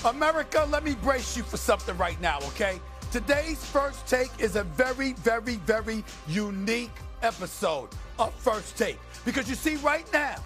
America, let me brace you for something right now, okay? Today's First Take is a very, very, very unique episode of First Take. Because you see, right now,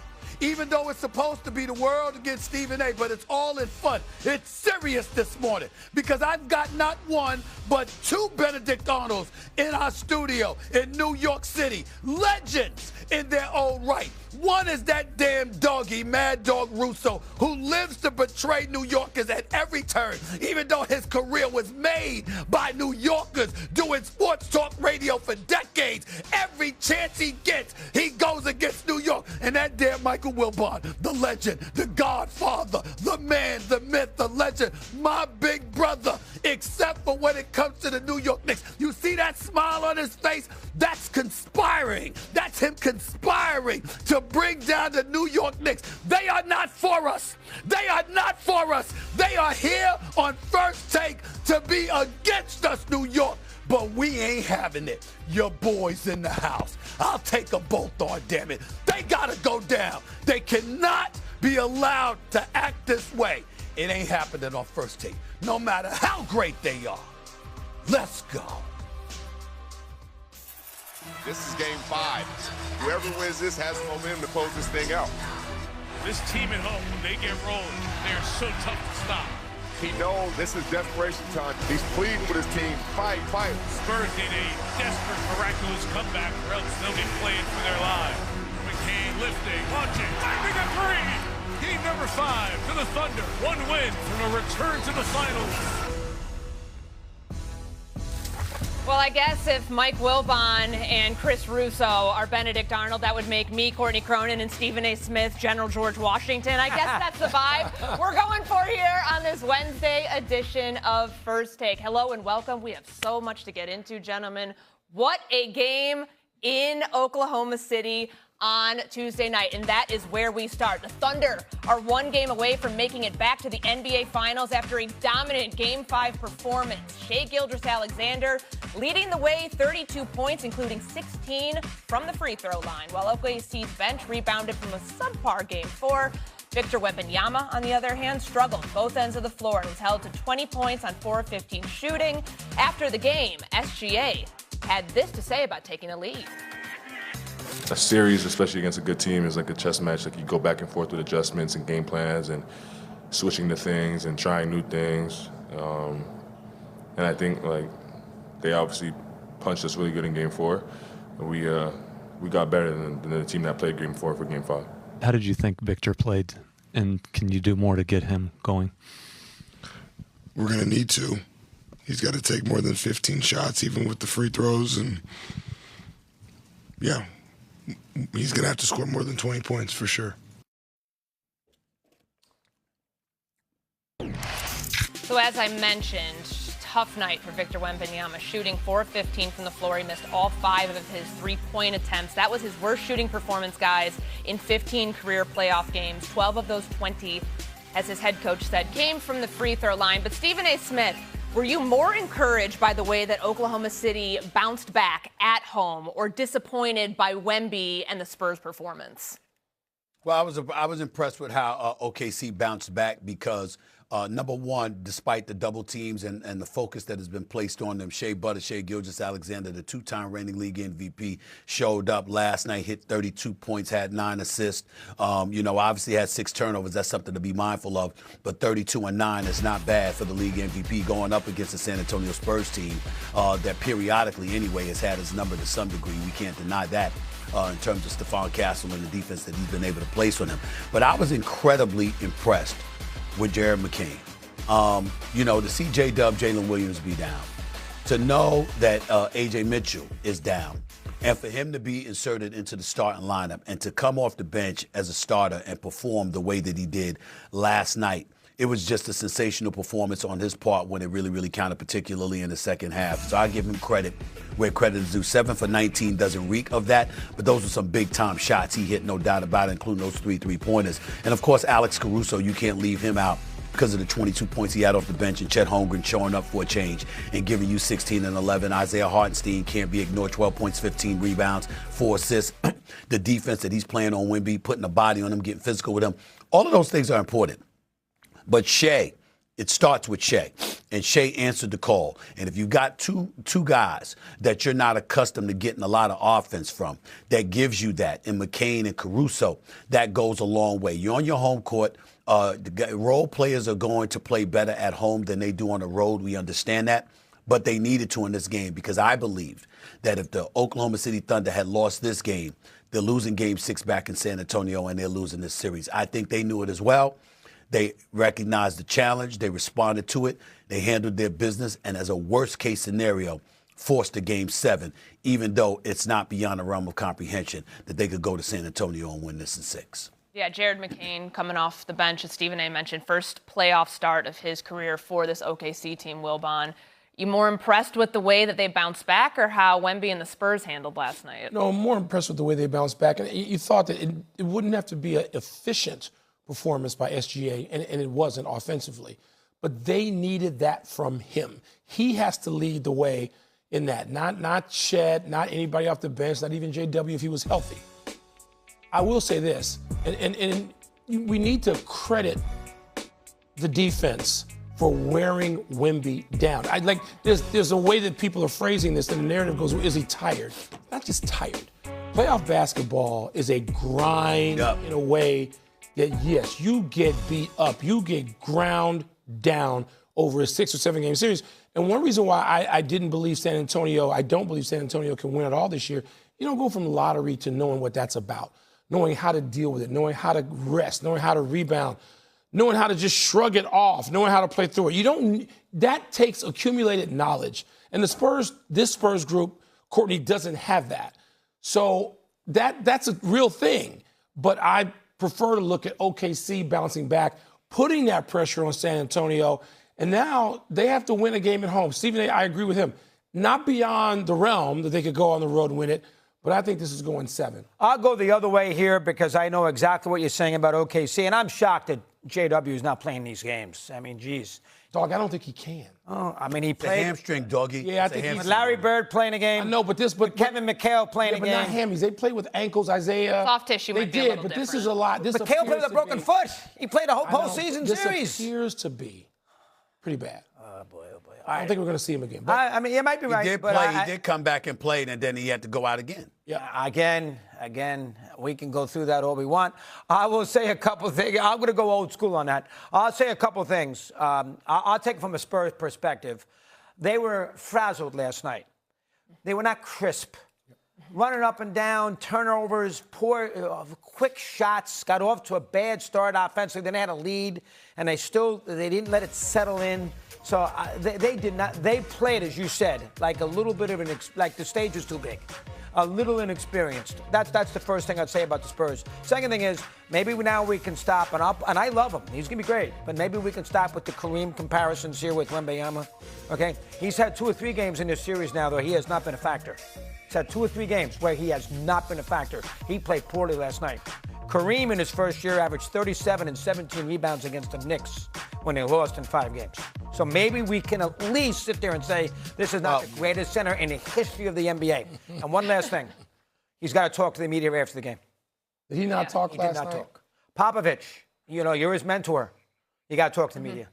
even though it's supposed to be the world against Stephen A., but it's all in fun. It's serious this morning because I've got not one, but two Benedict Arnolds in our studio in New York City. Legends in their own right. One is that damn doggy, Mad Dog Russo, who lives to betray New Yorkers at every turn, even though his career was made by New Yorkers doing sports talk radio for decades. Every chance he gets, he goes against New York. And that damn Michael Wilbon, the legend, the godfather, the man, the myth, the legend, my big brother, except for when it comes to the New York Knicks. You see that smile on his face? That's conspiring. That's him conspiring to bring down the New York Knicks. They are not for us. They are not for us. They are here on First Take to be against us, New York. But we ain't having it. Your boys in the house. I'll take them both on, damn it. They gotta go down. They cannot be allowed to act this way. It ain't happening on First Take, no matter how great they are. Let's go. This is game 5. Whoever wins this has the momentum to close this thing out. This team at home, when they get rolling, they're so tough to stop. He knows this is desperation time. He's pleading with his team. Fight, fight. Spurs need a desperate, miraculous comeback or else they'll get playing for their lives. McCain lifting, launching, finding a three. Game number 5 to the Thunder. One win from a return to the finals. Well, I guess if Mike Wilbon and Chris Russo are Benedict Arnold, that would make me Courtney Cronin and Stephen A. Smith General George Washington. I guess that's the vibe we're going for here on this Wednesday edition of First Take. Hello and welcome. We have so much to get into, gentlemen. What a game in Oklahoma City on Tuesday night, and that is where we start. The Thunder are one game away from making it back to the NBA Finals after a dominant Game 5 performance. Shai Gilgeous-Alexander leading the way, 32 points, including 16 from the free throw line, while OKC's bench rebounded from a subpar Game 4. Victor Wembanyama, on the other hand, struggled both ends of the floor and was held to 20 points on 4 of 15 shooting. After the game, SGA had this to say about taking a lead. A series, especially against a good team, is like a chess match. Like you go back and forth with adjustments and game plans and switching to things and trying new things. And I think like they obviously punched us really good in Game 4. And we got better than the team that played Game 4 for Game 5. How did you think Victor played, and can you do more to get him going? We're going to need to. He's got to take more than 15 shots, even with the free throws, and yeah. He's going to have to score more than 20 points for sure. So as I mentioned, tough night for Victor Wembanyama, shooting 4 of 15 from the floor. He missed all 5 of his three-point attempts. That was his worst shooting performance, guys, in 15 career playoff games. 12 of those 20, as his head coach said, came from the free throw line. But Stephen A. Smith, were you more encouraged by the way that Oklahoma City bounced back at home or disappointed by Wemby and the Spurs' performance? Well, I was impressed with how OKC bounced back because, number one, despite the double teams and the focus that has been placed on them, Shea Gilgeous-Alexander, the 2-time reigning league MVP, showed up last night, hit 32 points, had 9 assists. Obviously had 6 turnovers. That's something to be mindful of. But 32 and 9 is not bad for the league MVP going up against the San Antonio Spurs team that periodically, anyway, has had his number to some degree. We can't deny that. In terms of Stephon Castle and the defense that he's been able to place on him. But I was incredibly impressed with Jared McCain. To see J-Dub, Jalen Williams be down, to know that A.J. Mitchell is down, and for him to be inserted into the starting lineup and to come off the bench as a starter and perform the way that he did last night. It was just a sensational performance on his part when it really, really counted, particularly in the second half. So I give him credit where credit is due. 7 for 19 doesn't reek of that, but those were some big-time shots he hit, no doubt about it, including those 3 3-pointers. And, of course, Alex Caruso, you can't leave him out because of the 22 points he had off the bench, and Chet Holmgren showing up for a change and giving you 16 and 11. Isaiah Hartenstein can't be ignored, 12 points, 15 rebounds, 4 assists. The defense that he's playing on Wemby, putting a body on him, getting physical with him, all of those things are important. But Shea It starts with Shea, and Shea answered the call. And if you got two guys that you're not accustomed to getting a lot of offense from, that gives you that, in McCain and Caruso, that goes a long way. You're on your home court. The role players are going to play better at home than they do on the road. We understand that. But they needed to in this game, because I believed that if the Oklahoma City Thunder had lost this game, they're losing Game 6 back in San Antonio, and they're losing this series. I think they knew it as well. They recognized the challenge. They responded to it. They handled their business, and as a worst-case scenario, forced a Game 7, even though it's not beyond the realm of comprehension that they could go to San Antonio and win this in 6. Yeah, Jared McCain coming off the bench, as Stephen A. mentioned, first playoff start of his career for this OKC team, Wilbon. You more impressed with the way that they bounced back, or how Wemby and the Spurs handled last night? No, I'm more impressed with the way they bounced back. And you thought that it wouldn't have to be an efficient performance by SGA, and it wasn't offensively. But they needed that from him. He has to lead the way in that. Not Shed, not anybody off the bench, not even JW if he was healthy. I will say this, and we need to credit the defense for wearing Wemby down. There's a way that people are phrasing this, and the narrative goes, is he tired? Not just tired. Playoff basketball is a grind in a way that, yes, you get beat up. You get ground down over a 6 or 7 game series. And one reason why I don't believe San Antonio can win it all this year, you don't go from lottery to knowing what that's about, knowing how to deal with it, knowing how to rest, knowing how to rebound, knowing how to just shrug it off, knowing how to play through it. That takes accumulated knowledge. And this Spurs group, Courtney, doesn't have that. So that's a real thing. But I prefer to look at OKC bouncing back, putting that pressure on San Antonio. And now they have to win a game at home. Stephen A., I agree with him. Not beyond the realm that they could go on the road and win it, but I think this is going 7. I'll go the other way here because I know exactly what you're saying about OKC, and I'm shocked that JW is not playing these games. I mean, geez. Dog, I don't think he can. Oh, I mean, he It's a played. hamstring, doggy. Yeah, I think It's a he's- hamstring. Larry Bird playing a game. I know, but Kevin McHale playing a but game. not hammies. They played with ankles, Isaiah. Soft tissue They might be a did, little but this different. is a lot. This McHale played with a appears to broken be- foot. He played a whole I know. postseason This series. appears to be pretty bad. Oh, boy, oh, boy. I don't think we're going to see him again. But I mean, you might be right. He did but play. He did come back and play, and then he had to go out again. Again, we can go through that all we want. I will say a couple things. I'm going to go old school on that. I'll say a couple things. I'll take it from a Spurs perspective. They were frazzled last night. They were not crisp. Running up and down, turnovers, poor, quick shots, got off to a bad start offensively. Then they had a lead, and they didn't let it settle in. So they did not. They played, as you said, like a little bit of like the stage was too big, a little inexperienced. That's the first thing I'd say about the Spurs. Second thing is maybe now we can stop, and I love him. He's gonna be great, but maybe we can stop with the Kareem comparisons here with Wembanyama. Okay, he's had 2 or 3 games in this series now, though he has not been a factor. He's had 2 or 3 games where he has not been a factor. He played poorly last night. Kareem in his first year averaged 37 and 17 rebounds against the Knicks when they lost in 5 games. So maybe we can at least sit there and say this is not the greatest center in the history of the NBA. And one last thing. He's got to talk to the media after the game. did he not talk He last did not night? talk. Popovich, you're his mentor. You got to talk to the media.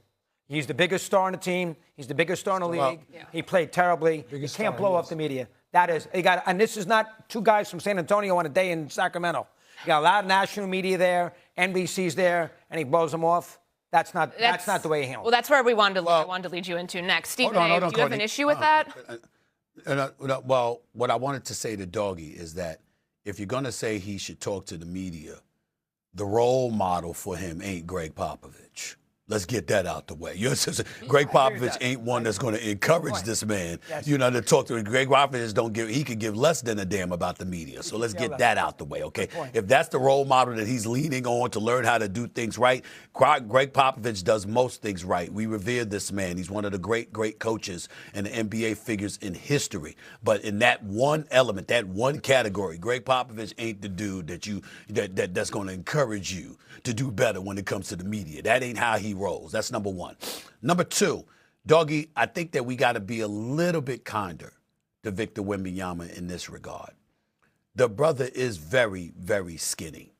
He's the biggest star on the team. He's the biggest star in the league. He played terribly. You can't blow off the media. That is, and this is not 2 guys from San Antonio on a day in Sacramento. You got a lot of national media there, NBC's there, and he blows them off. That's not the way he handles it. Well, that's where I wanted to lead you into next. Stephen A., do you have an issue with that? Well, what I wanted to say to Doggy is that if you're going to say he should talk to the media, the role model for him ain't Greg Popovich. Let's get that out the way. Greg Popovich ain't one that's going to encourage this man, to talk to him. Greg Popovich he could give less than a damn about the media. So let's get that out the way, okay? If that's the role model that he's leaning on to learn how to do things right, Greg Popovich does most things right. We revere this man. He's one of the great, great coaches and the NBA figures in history. But in that one element, that one category, Greg Popovich ain't the dude that's going to encourage you to do better when it comes to the media. That ain't how he rolls. That's number one. Number 2, Doggy, I think that we got to be a little bit kinder to Victor Wembanyama in this regard. The brother is very, very skinny.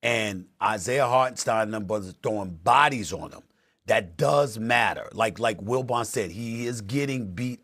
And Isaiah Hartenstein and them brothers throwing bodies on him that does matter. Like Wilbon said, he is getting beat